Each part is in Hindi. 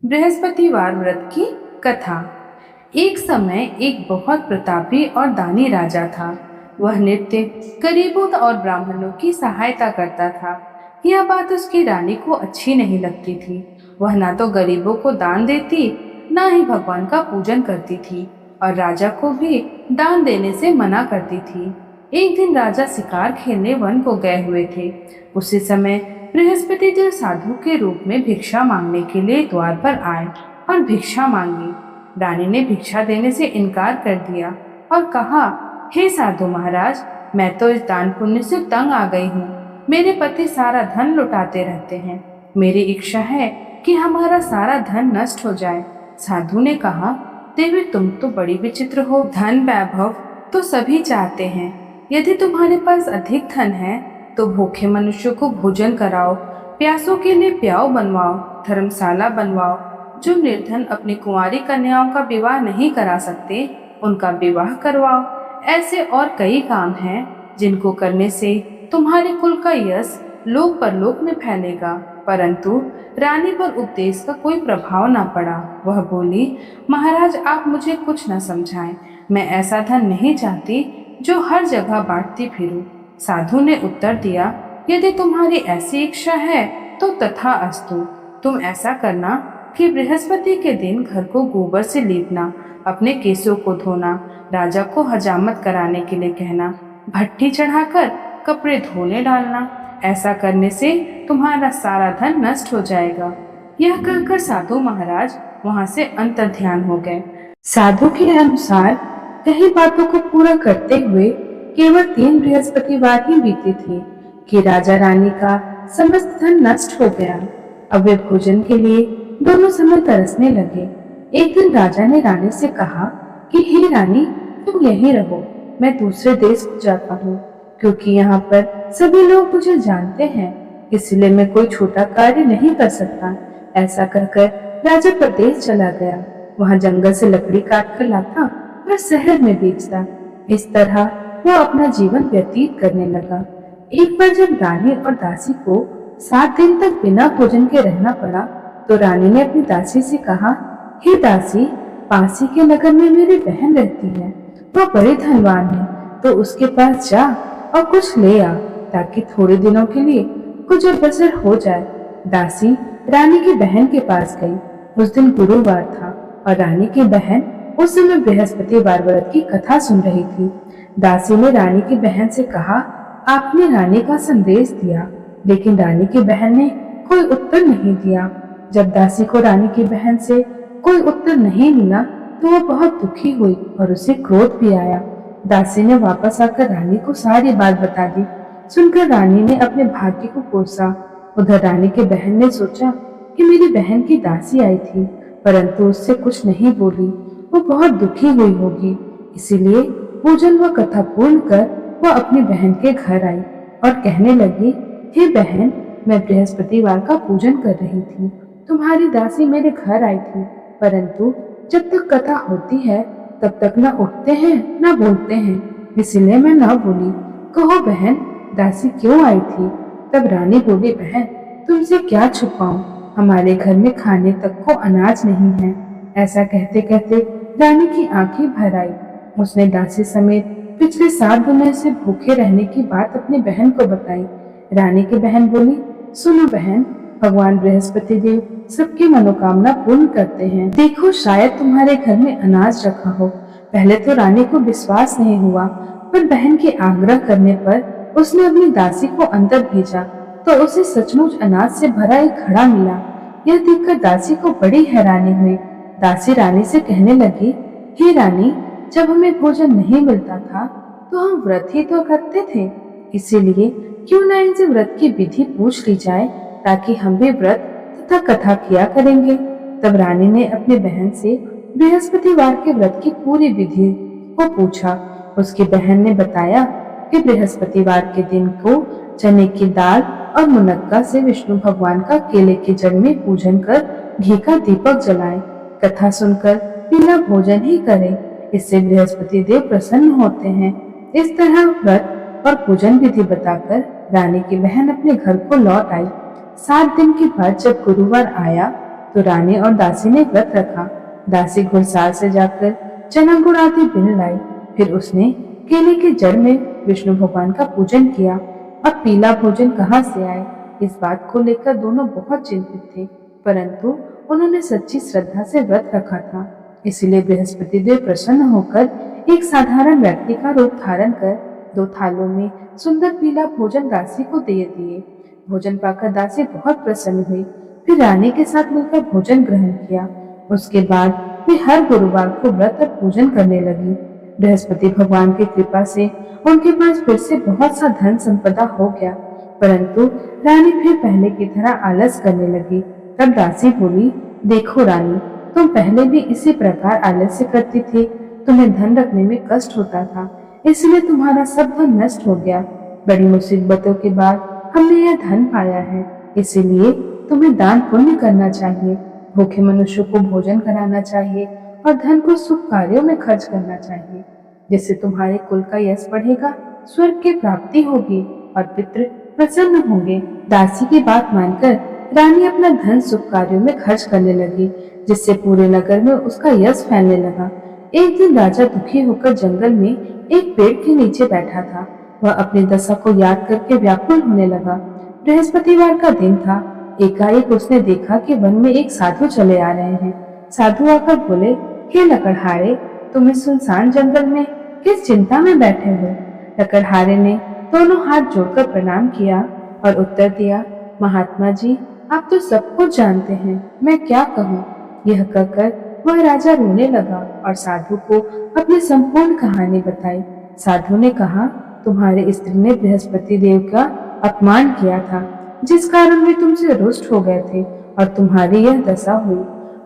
बृहस्पतिवार व्रत की कथा। एक समय एक बहुत प्रतापी और दानी राजा था। वह नित्य गरीबों और ब्राह्मणों की सहायता करता था। यह बात उसकी रानी को अच्छी नहीं लगती थी। वह ना तो गरीबों को दान देती, ना ही भगवान का पूजन करती थी और राजा को भी दान देने से मना करती थी। एक दिन राजा शिकार खेलने वन को गए हुए थे। उसी समय बृहस्पति देव साधु के रूप में भिक्षा मांगने के लिए द्वार पर आए और भिक्षा मांगी। रानी ने भिक्षा देने से इनकार कर दिया और कहा, हे साधु महाराज, मैं तो इस दान पुण्य से तंग आ गई हूँ। मेरे पति सारा धन लुटाते रहते हैं। मेरी इच्छा है कि हमारा सारा धन नष्ट हो जाए। साधु ने कहा, देवी तुम तो बड़ी विचित्र हो। धन वैभव तो सभी चाहते हैं। यदि तुम्हारे पास अधिक धन है तो भूखे मनुष्यों को भोजन कराओ, प्यासों के लिए प्याऊ बनवाओ, धर्मशाला बनवाओ। जो निर्धन अपनी कुंवारी कन्याओं का विवाह नहीं करा सकते उनका विवाह करवाओ। ऐसे और कई काम हैं जिनको करने से तुम्हारे कुल का यश लोक परलोक में फैलेगा। परंतु रानी पर उपदेश का कोई प्रभाव न पड़ा। वह बोली, महाराज आप मुझे कुछ न समझाएं। मैं ऐसा धन नहीं चाहती जो हर जगह बांटती फिरूं। साधु ने उत्तर दिया, यदि तुम्हारी ऐसी इच्छा है तो तथा अस्तु। तुम ऐसा करना कि बृहस्पति के दिन घर को गोबर से लीपना, अपने केसों को धोना, राजा को हजामत कराने के लिए कहना, भट्टी चढ़ाकर कपड़े धोने डालना। ऐसा करने से तुम्हारा सारा धन नष्ट हो जाएगा। यह कहकर साधु महाराज वहां से अंतर्ध्यान हो गए। साधु के अनुसार कई बातों को पूरा करते हुए केवल 3 बृहस्पतिवार ही बीते थे कि राजा रानी का समस्त धन नष्ट हो गया। अब वे भोजन के लिए दोनों समय तरसने लगे। एक दिन राजा ने रानी से कहा कि हे रानी, तुम यहीं रहो, मैं दूसरे देश को जाता हूँ, क्योंकि यहाँ पर सभी लोग मुझे जानते हैं, इसलिए मैं कोई छोटा कार्य नहीं कर सकता। ऐसा कहकर राजा प्रदेश चला गया। वहाँ जंगल से लकड़ी काट कर लाता और शहर में बेचता। इस तरह वह अपना जीवन व्यतीत करने लगा। एक बार जब रानी और दासी को 7 दिन तक बिना भोजन के रहना पड़ा तो रानी ने अपनी दासी से कहा, हे दासी, पास ही के नगर में मेरी बहन रहती है, वह बड़ी धनवान है, तो उसके पास जा और कुछ ले आ, ताकि थोड़े दिनों के लिए गुजर बसर हो जाए। दासी रानी की बहन के पास गई। उस दिन गुरुवार था और रानी की बहन उस समय बृहस्पतिवार व्रत की कथा सुन रही थी। दासी ने रानी की बहन से कहा, आपने रानी का संदेश दिया, लेकिन रानी की बहन ने कोई उत्तर नहीं दिया। जब दासी को रानी की बहन से कोई उत्तर नहीं मिला तो वह बहुत दुखी हुई और उसे क्रोध भी आया। दासी ने वापस आकर रानी को सारी बात बता दी। सुनकर रानी ने अपने भाग्य को कोसा। उधर रानी की बहन ने सोचा कि मेरी बहन की दासी आई थी, परंतु उससे कुछ नहीं बोली, वो बहुत दुखी हुई होगी। इसीलिए पूजन व कथा पूर्ण कर वह अपनी बहन के घर आई और कहने लगी, हे बहन, मैं बृहस्पतिवार का पूजन कर रही थी। तुम्हारी दासी मेरे घर आई थी, परंतु जब तक कथा होती है तब तक न उठते हैं न बोलते हैं, इसलिए मैं न बोली। कहो बहन, दासी क्यों आई थी? तब रानी बोली, बहन, तुमसे क्या छुपाऊं, हमारे घर में खाने तक को अनाज नहीं है। ऐसा कहते कहते रानी की आंखें भर आई। उसने दासी समेत पिछले 7 दिनों से भूखे रहने की बात अपनी बहन को बताई। रानी की बहन बोली, सुनो बहन, भगवान बृहस्पति देव सबकी मनोकामना पूर्ण करते हैं। देखो, शायद तुम्हारे घर में अनाज रखा हो। पहले तो रानी को विश्वास नहीं हुआ, पर बहन के आग्रह करने पर उसने अपनी दासी को अंदर भेजा तो उसे सचमुच अनाज से भरा एक घड़ा मिला। यह देखकर दासी को बड़ी हैरानी हुई। दासी रानी से कहने लगी, हे रानी, जब हमें भोजन नहीं मिलता था तो हम व्रत ही तो करते थे, इसीलिए क्यों न इनसे व्रत की विधि पूछ ली जाए, ताकि हम भी व्रत तथा कथा किया करेंगे। तब रानी ने अपनी बहन से बृहस्पतिवार के व्रत की पूरी विधि को पूछा। उसकी बहन ने बताया कि बृहस्पतिवार के दिन को चने की दाल और मुनक्का से विष्णु भगवान का केले के जल में पूजन कर घी का दीपक जलाएं, कथा सुनकर बिना भोजन ही करें, इससे बृहस्पति देव प्रसन्न होते हैं। इस तरह व्रत और पूजन विधि बताकर रानी की बहन अपने घर को लौट आई। 7 दिन के बाद जब गुरुवार आया तो रानी और दासी ने व्रत रखा। दासी घुड़साल से जाकर चना गुड़ आदि बिन लाई। फिर उसने केले के जड़ में विष्णु भगवान का पूजन किया। अब पीला भोजन कहाँ से आए, इस बात को लेकर दोनों बहुत चिंतित थे, परंतु उन्होंने सच्ची श्रद्धा से व्रत रखा था। इसलिए बृहस्पति देव प्रसन्न होकर एक साधारण व्यक्ति का रूप धारण कर 2 थालों में सुंदर पीला भोजन दासी को दे दिए। भोजन पाकर दासी बहुत प्रसन्न हुई। फिर रानी के साथ मिलकर भोजन ग्रहण किया। उसके बाद वे हर गुरुवार को व्रत और पूजन करने लगी। बृहस्पति भगवान की कृपा से उनके पास फिर से बहुत सा धन संपदा हो गया, परंतु रानी फिर पहले की तरह आलस करने लगी। तब दासी बोली, देखो रानी, तुम पहले भी इसी प्रकार आलस्य करती थी। तुम्हें धन रखने में कष्ट होता था, इसलिए तुम्हारा सब धन नष्ट हो गया। बड़ी मुसीबतों के बाद हमने यह धन पाया है, इसीलिए तुम्हें दान पुण्य करना चाहिए, भूखे मनुष्यों को भोजन कराना चाहिए और धन को शुभ कार्यों में खर्च करना चाहिए, जिससे तुम्हारे कुल का यश बढ़ेगा, स्वर्ग की प्राप्ति होगी और पितृ प्रसन्न होंगे। दासी की बात मानकर रानी अपना धन शुभ कार्यों में खर्च करने लगी, जिससे पूरे नगर में उसका यश फैलने लगा। एक दिन राजा दुखी होकर जंगल में एक पेड़ के नीचे बैठा था। वह अपनी दशा को याद करके व्याकुल होने लगा। बृहस्पतिवार का दिन था। एकाएक उसने देखा कि वन में एक साधु चले आ रहे हैं। साधु आकर बोले, हे लकड़हारे, तुम इस सुनसान जंगल में किस चिंता में बैठे हो? लकड़हारे ने दोनों हाथ जोड़कर प्रणाम किया और उत्तर दिया, महात्मा जी, आप तो सब कुछ जानते हैं, मैं क्या कहूँ। यह कहकर वह राजा रोने लगा और साधु को अपनी संपूर्ण कहानी बताई। साधु ने कहा, तुम्हारे स्त्री ने बृहस्पति देव का अपमान किया था, जिस कारण वे तुमसे रुष्ट हो गए थे और तुम्हारी यह दशा हुई।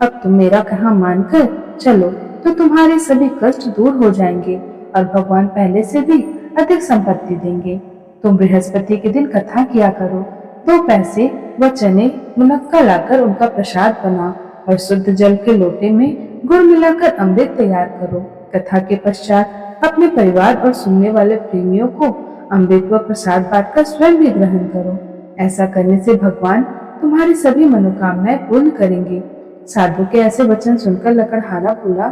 अब तुम मेरा कहा मानकर चलो तो तुम्हारे सभी कष्ट दूर हो जाएंगे और भगवान पहले से भी अधिक संपत्ति देंगे। तुम बृहस्पति के दिन कथा किया करो। 2 पैसे व चने मुनक्का लाकर उनका प्रसाद बनाओ और शुद्ध जल के लोटे में गुड़ मिलाकर अमृत तैयार करो। कथा के पश्चात अपने परिवार और सुनने वाले प्रेमियों को अमृत व प्रसाद बांटकर स्वयं भी ग्रहण करो। ऐसा करने से भगवान तुम्हारी सभी मनोकामनाएं पूर्ण करेंगे। साधु के ऐसे वचन सुनकर लकड़हारा बोला,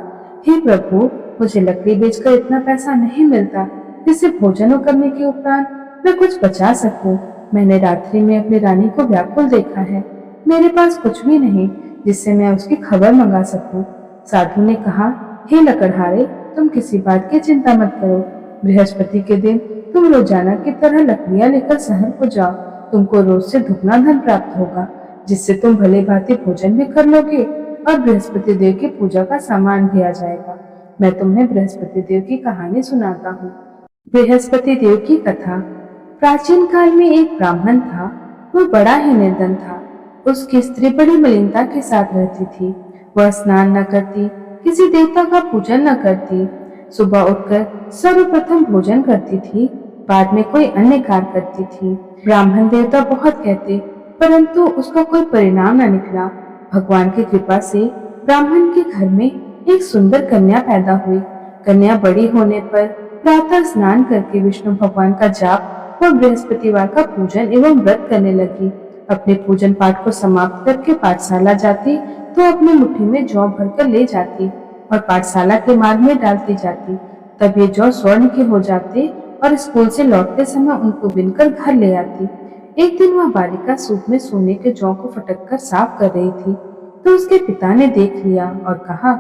हे प्रभु, मुझे लकड़ी बेचकर इतना पैसा नहीं मिलता जिससे भोजन करने के उपरांत मैं कुछ बचा सकूं। मैंने रात्रि में अपनी रानी को व्याकुल देखा है। मेरे पास कुछ भी नहीं जिससे मैं उसकी खबर मंगा सकूं। साधु ने कहा, हे लकड़हारे, तुम किसी बात की चिंता मत करो। बृहस्पति के दिन तुम रोजाना की तरह लकड़ियां लेकर शहर को जाओ। तुमको रोज से दुगना धन प्राप्त होगा, जिससे तुम भले भांति भोजन भी कर लोगे और बृहस्पति देव की पूजा का सामान भी आ जाएगा। मैं तुम्हें बृहस्पति देव की कहानी सुनाता हूँ। बृहस्पति देव की कथा। प्राचीन काल में एक ब्राह्मण था। वह बड़ा ही निर्धन था। उसकी स्त्री बड़ी मलिनता के साथ रहती थी। वह स्नान न करती, किसी देवता का पूजन न करती। सुबह उठकर सर्वप्रथम भोजन करती थी, बाद में कोई अन्य कार्य करती थी। ब्राह्मण देवता बहुत कहते, परंतु उसका कोई परिणाम न निकला। भगवान की कृपा से ब्राह्मण के घर में एक सुंदर कन्या पैदा हुई। कन्या बड़ी होने पर प्रातः स्नान करके विष्णु भगवान का जाप और बृहस्पतिवार का पूजन एवं व्रत करने लगी। अपने पूजन पाठ को समाप्त करके पाठशाला जाती तो अपनी मुट्ठी में जौ भरकर ले जाती और पाठशाला के मार्ग में डालती जाती। तब ये जौ स्वर्ण के हो जाते और स्कूल से लौटते समय उनको बिनकर घर ले आती। एक दिन वह बालिका सूप में सोने के जौ को फटक कर साफ कर रही थी तो उसके पिता ने देख लिया और कहा,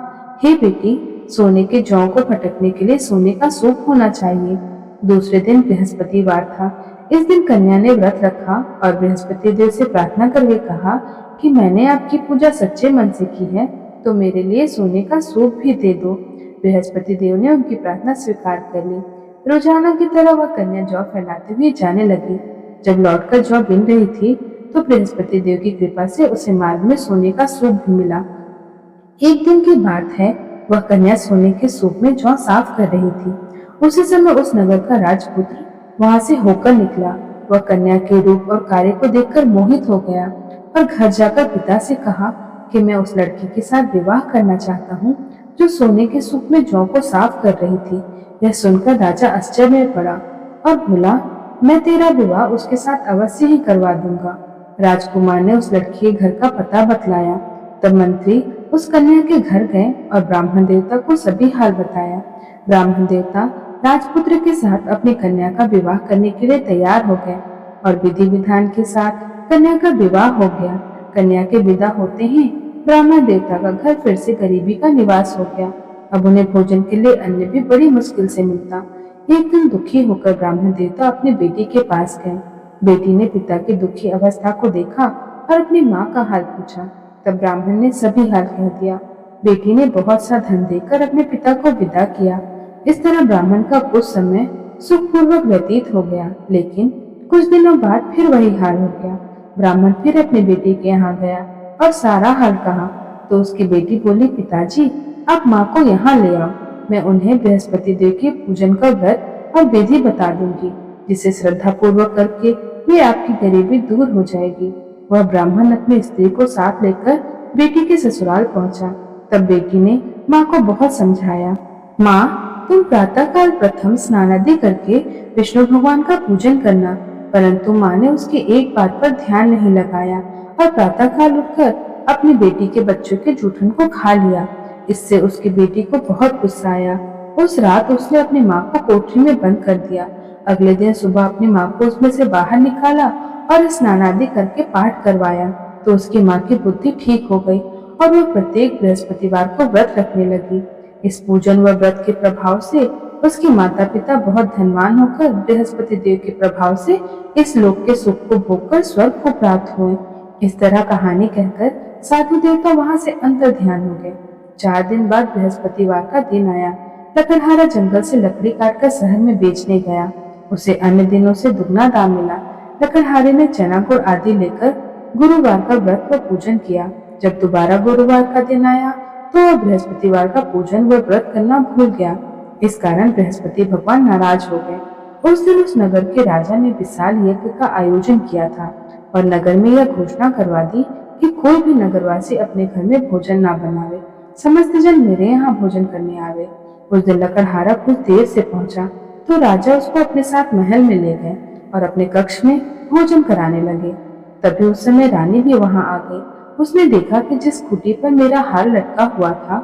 हे बेटी, सोने के जौ को फटकने के लिए सोने का सूप होना चाहिए। दूसरे दिन बृहस्पतिवार था। इस दिन कन्या ने व्रत रखा और बृहस्पति देव से प्रार्थना करके कहा कि मैंने आपकी पूजा सच्चे मन से की है तो मेरे लिए सोने का सूप भी दे दो। बृहस्पति देव ने उनकी प्रार्थना स्वीकार कर ली। रोजाना की तरह वह कन्या जौ फैलाते हुए जाने लगी। जब लौटकर जौ बिन रही थी तो बृहस्पति देव की कृपा से उसे मार्ग में सोने का सूप भी मिला। एक दिन की बात है, वह कन्या सोने के सूप में जौ साफ कर रही थी। उसी समय उस नगर का राजपुत्र वहां से होकर निकला। वह कन्या के रूप और कार्य को देखकर मोहित हो गया और घर जाकर पिता से कहा कि मैं उस लड़की के साथ विवाह करना चाहता हूँ जो सोने के सूप में जौ को साफ कर रही थी। यह सुनकर राजा आश्चर्य में पड़ा और बोला, मैं तेरा विवाह उसके साथ अवश्य ही करवा दूंगा। राजकुमार ने उस लड़की के घर का पता बतलाया। तब मंत्री उस कन्या के घर गए और ब्राह्मण देवता को सभी हाल बताया। ब्राह्मण देवता राजपुत्र के साथ अपनी कन्या का विवाह करने के लिए तैयार हो गए और विधि विधान के साथ कन्या का विवाह हो गया। कन्या के विदा होते ही ब्राह्मण देवता का घर फिर से गरीबी का निवास हो गया। अब उन्हें भोजन के लिए अन्न भी बड़ी मुश्किल से मिलता। एक दिन दुखी होकर ब्राह्मण देवता अपनी बेटी के पास गए। बेटी ने पिता की दुखी अवस्था को देखा और अपनी माँ का हाल पूछा। तब ब्राह्मण ने सभी हाल कह दिया। बेटी ने बहुत सा धन देकर अपने पिता को विदा किया। इस तरह ब्राह्मण का कुछ समय सुखपूर्वक व्यतीत हो गया, लेकिन कुछ दिनों बाद फिर वही हाल हो गया। ब्राह्मण फिर अपनी बेटी के यहाँ गया और सारा हाल कहा तो उसकी बेटी बोली, पिताजी आप माँ को यहाँ ले आओ, मैं उन्हें बृहस्पति देव के पूजन का व्रत और विधि बता दूंगी, जिसे श्रद्धा पूर्वक करके ये आपकी गरीबी दूर हो जाएगी। वह ब्राह्मण अपनी स्त्री को साथ लेकर बेटी के ससुराल पहुंचा। तब बेटी ने माँ को बहुत समझाया। माँ, तुम प्रातःकाल प्रथम स्नान आदि करके विष्णु भगवान का पूजन करना। परंतु माँ ने उसकी एक बात पर ध्यान नहीं लगाया और प्रातःकाल उठकर अपनी बेटी के बच्चों के जूठन को खा लिया। इससे उसकी बेटी को बहुत गुस्सा आया। उस रात उसने अपनी माँ को कोठरी में बंद कर दिया। अगले दिन सुबह अपनी माँ को उसमें से बाहर निकाला और स्नान आदि करके पाठ करवाया तो उसकी माँ की बुद्धि ठीक हो गई और वह प्रत्येक बृहस्पतिवार को व्रत रखने लगी। इस पूजन व व्रत के प्रभाव से उसके माता पिता बहुत धनवान होकर बृहस्पति देव के प्रभाव से इस लोक के सुख को भोगकर स्वर्ग को प्राप्त हुए। इस तरह कहानी कहकर साधु देवता वहां से अंतर ध्यान हो गए। 4 दिन बाद बृहस्पतिवार का दिन आया। लकड़हारा जंगल से लकड़ी काटकर शहर में बेचने गया। उसे अन्य दिनों से दुगना दाम मिला। लकड़हारे ने चना गुड़ आदि लेकर गुरुवार का व्रत व पूजन किया। जब दोबारा गुरुवार का दिन आया तो वह बृहस्पतिवार का पूजन व व्रत करना भूल गया। इस कारण बृहस्पति भगवान नाराज हो गए। उस दिन उस नगर के राजा ने विशाल यज्ञ का आयोजन किया था और नगर में यह घोषणा करवा दी कि कोई भी नगरवासी अपने घर में भोजन ना बनावे, समस्त जन मेरे यहाँ भोजन करने आवे। उस दिन लकड़हारा कुछ देर से पहुंचा तो राजा उसको अपने साथ महल में ले गए और अपने कक्ष में भोजन कराने लगे। तभी उस समय रानी भी वहां आ गई। उसने देखा कि जिस खूंटी पर मेरा हार लटका हुआ था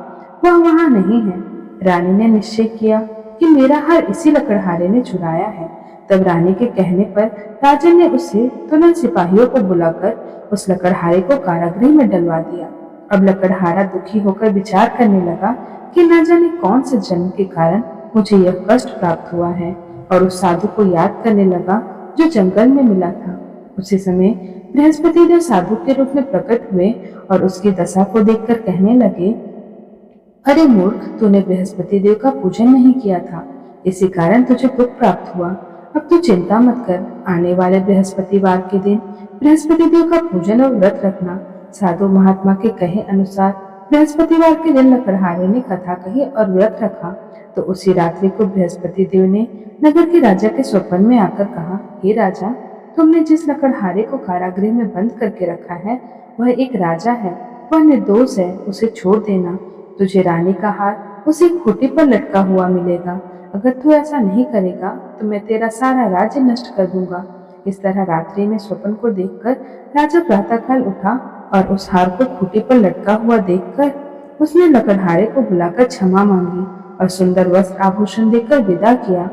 वह वहां नहीं है। रानी ने निश्चय किया कि मेरा हार इसी लकड़हारे ने चुराया है। तब रानी के कहने पर राजा ने उसे तुरंत सिपाहियों को बुलाकर उस लकड़हारे को कारागृह में डलवा दिया। अब लकड़हारा दुखी होकर विचार करने लगा कि न जाने कौन से जन्म के कारण मुझे यह कष्ट प्राप्त हुआ है, और उस साधु को याद करने लगा जो जंगल में मिला था। उसी समय बृहस्पति देव साधु के रूप में प्रकट हुए और उसकी दशा को देखकर कहने लगे, अरे मूर्ख, तूने बृहस्पति देव का पूजन नहीं किया था, इसी कारण तुझे दुख प्राप्त हुआ। अब तू चिंता मत कर, आने वाले बृहस्पतिवार के दिन बृहस्पति देव का पूजन और व्रत रखना। साधु महात्मा के कहे अनुसार बृहस्पतिवार के दिन लकड़हारे ने कथा कही और व्रत रखा तो उसी रात्रि को बृहस्पति देव ने नगर के राजा के स्वप्न में आकर कहा, हे राजा, तुमने जिस लकड़हारे को कारागृह में बंद करके रखा है वह एक राजा है, वह निर्दोष है, उसे छोड़ देना। तुझे रानी का हार उसी खूंटी पर लटका हुआ मिलेगा। अगर तू ऐसा नहीं करेगा तो मैं तेरा सारा राज्य नष्ट कर दूंगा। इस तरह रात्रि में स्वप्न को देखकर राजा प्रातःकाल उठा और उस हार को खूंटी पर लटका हुआ देखकर उसने लकड़हारे को बुलाकर क्षमा मांगी और सुंदर वस्त्र आभूषण देकर विदा किया।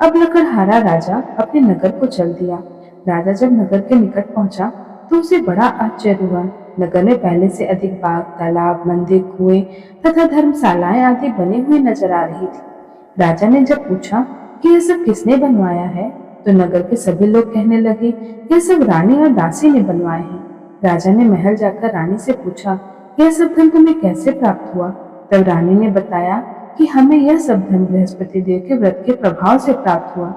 अब लकड़हारा राजा अपने नगर को चल दिया। राजा जब नगर के निकट पहुंचा तो उसे बड़ा आश्चर्य हुआ। नगर में पहले से अधिक बाग, तालाब, मंदिर, कुएं तथा धर्मशालाएं आदि बनी हुई नजर आ रही थी। राजा ने जब पूछा कि यह सब किसने बनवाया है तो नगर के सभी लोग कहने लगे, यह सब रानी और दासी ने बनवाए हैं। राजा ने महल जाकर रानी से पूछा, यह सब धन तुम्हें कैसे प्राप्त हुआ? तब रानी ने बताया कि हमें यह सब धन बृहस्पति देव के व्रत के प्रभाव से प्राप्त हुआ।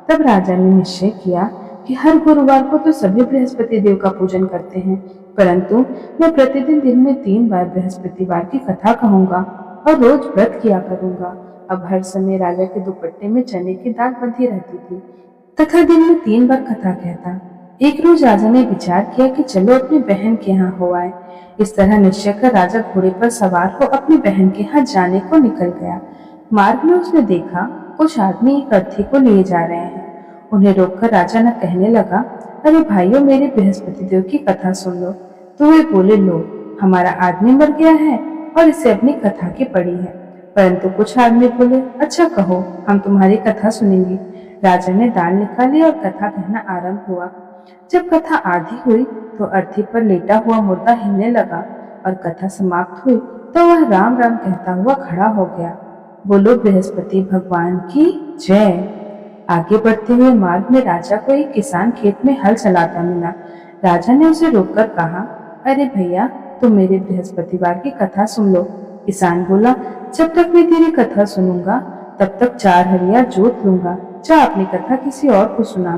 तब राजा ने निश्चय किया कि हर गुरुवार को तो सभी बृहस्पति देव का पूजन करते हैं, परंतु मैं प्रतिदिन दिन में 3 बार बृहस्पतिवार की कथा कहूंगा और रोज व्रत किया करूंगा। अब हर समय राजा के दुपट्टे में चने की दाल बंधी रहती थी तथा दिन में 3 बार कथा कहता। एक रोज राजा ने विचार किया कि चलो अपनी बहन के यहाँ हो आए। इस तरह निश्चय कर राजा घोड़े पर सवार हो अपनी बहन के यहाँ जाने को निकल गया। मार्ग में उसने देखा कुछ आदमी एक अर्थी को लिए जा रहे हैं। उन्हें रोककर राजा न कहने लगा, अरे भाइयों, मेरे बृहस्पति देव की कथा सुन लो। तो वे बोले, लो, हमारा आदमी मर गया है और इसे अपनी कथा की पड़ी है। परंतु कुछ आदमी बोले, अच्छा कहो, हम तुम्हारी कथा सुनेंगे। राजा ने दाल निकाली और कथा कहना आरंभ हुआ। जब कथा आधी हुई तो अर्थी पर लेटा हुआ मुर्दा हिलने लगा और कथा समाप्त हुई तो वह राम राम कहता हुआ खड़ा हो गया। बोलो बृहस्पति भगवान की जय। आगे बढ़ते हुए मार्ग में राजा को एक किसान खेत में हल चलाता मिला। राजा ने उसे रोककर कहा, अरे भैया, तुम मेरे बृहस्पतिवार की कथा सुन लो। किसान बोला, जब तक मैं तेरी कथा सुनूंगा तब तक 4 हरिया जोत लूंगा। जा अपनी कथा किसी और को सुना।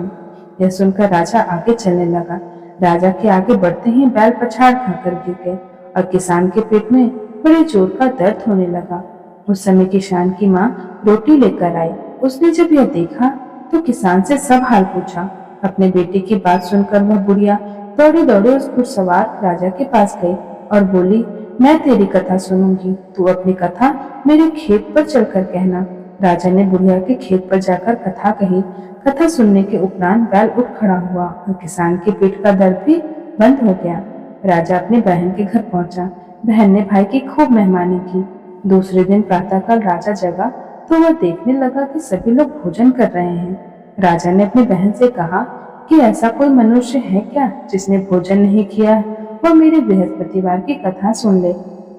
यह सुनकर राजा आगे चलने लगा। राजा के आगे बढ़ते ही बैल पछाड़ खाकर गिर गए और किसान के पेट में बड़े जोर का दर्द होने लगा। उस समय किसान की माँ रोटी लेकर आई। उसने जब यह देखा तो किसान से सब हाल पूछा। अपने बेटे की बात सुनकर वह बुढ़िया दौड़े दौड़े उस घुड़सवार राजा के पास गई और बोली, मैं तेरी कथा सुनूंगी, तू अपनी कथा मेरे खेत पर चलकर कहना। राजा ने बुढ़िया के खेत पर जाकर कथा कही। कथा सुनने के उपरांत बैल उठ खड़ा हुआ और किसान के पेट का दर्द भी बंद हो गया। राजा अपनी बहन के घर पहुंचा। बहन ने भाई की खूब मेहमानी की। दूसरे दिन प्रातःकाल राजा जगा तो वह देखने लगा कि सभी लोग भोजन कर रहे हैं। राजा ने अपनी बहन से कहा कि ऐसा कोई मनुष्य है क्या जिसने भोजन नहीं किया और मेरे बृहस्पतिवार की कथा सुन ले।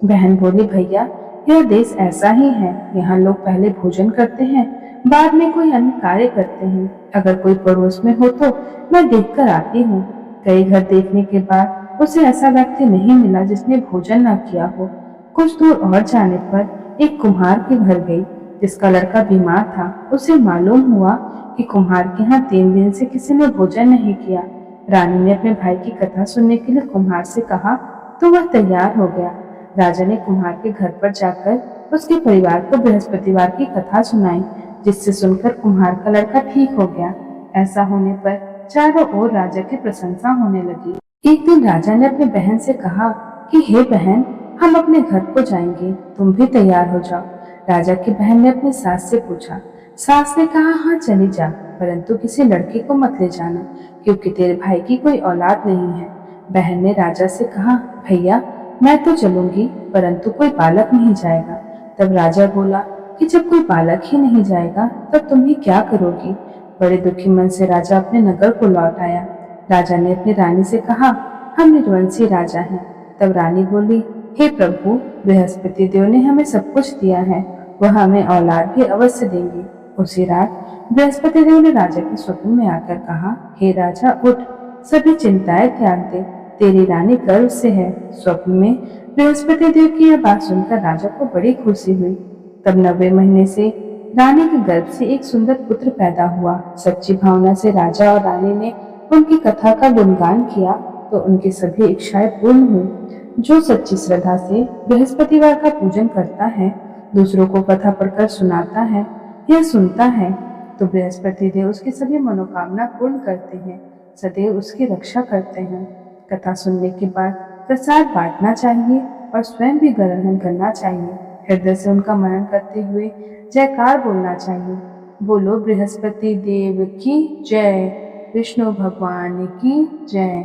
बहन बोली, भैया, यह देश ऐसा ही है। यहाँ लोग पहले भोजन करते हैं, बाद में कोई अन्य कार्य करते हैं। अगर कोई पड़ोस में हो तो मैं देखकर आती हूँ। कई घर देखने के बाद उसे ऐसा व्यक्ति नहीं मिला जिसने भोजन न किया हो। कुछ दूर और जाने पर एक कुम्हार के घर गई जिसका लड़का बीमार था। उसे मालूम हुआ कि कुम्हार के यहाँ 3 दिन से किसी ने भोजन नहीं किया। रानी ने अपने भाई की कथा सुनने के लिए कुम्हार से कहा तो वह तैयार हो गया। राजा ने कुम्हार के घर पर जाकर उसके परिवार को बृहस्पतिवार की कथा सुनाई, जिससे सुनकर कुम्हार का लड़का ठीक हो गया। ऐसा होने पर चारों ओर राजा की प्रशंसा होने लगी। एक दिन राजा ने अपनी बहन से कहा कि हे बहन, हम अपने घर को जाएंगे, तुम भी तैयार हो जाओ। राजा की बहन ने अपनी सास से पूछा। सास ने कहा, हाँ चली जा, परंतु किसी लड़के को मत ले जाना, क्योंकि तेरे भाई की कोई औलाद नहीं है। बहन ने राजा से कहा, भैया, मैं तो चलूंगी, परंतु कोई बालक नहीं जाएगा। तब राजा बोला कि जब कोई बालक ही नहीं जाएगा तब तुम ही क्या करोगी। बड़े दुखी मन से राजा अपने नगर को लौट आया। राजा ने अपनी रानी से कहा, हम निर्वंशी राजा हैं। तब रानी बोली, हे प्रभु, बृहस्पति देव ने हमें सब कुछ दिया है, वह हमें औलाद भी अवश्य देंगे। उसी रात बृहस्पति देव ने राजा के स्वप्न में आकर कहा, हे राजा, उठ, सभी चिंताएं त्याग दे, तेरी रानी गर्व से है। स्वप्न में बृहस्पति देव की यह बात सुनकर राजा को बड़ी खुशी हुई। तब 90 महीने से रानी के गर्भ से एक सुंदर पुत्र पैदा हुआ। सच्ची भावना से राजा और रानी ने उनकी कथा का गुणगान किया तो उनकी सभी इच्छाएं पूर्ण हुई। जो सच्ची श्रद्धा से बृहस्पतिवार का पूजन करता है, दूसरों को कथा पढ़कर सुनाता है या सुनता है, तो बृहस्पति देव उसकी सभी मनोकामना पूर्ण करते हैं, सदैव उसकी रक्षा करते हैं। कथा सुनने के बाद प्रसाद बांटना चाहिए और स्वयं भी ग्रहण करना चाहिए। हृदय से उनका मनन करते हुए जयकार बोलना चाहिए। बोलो बृहस्पति देव की जय, विष्णु भगवान की जय।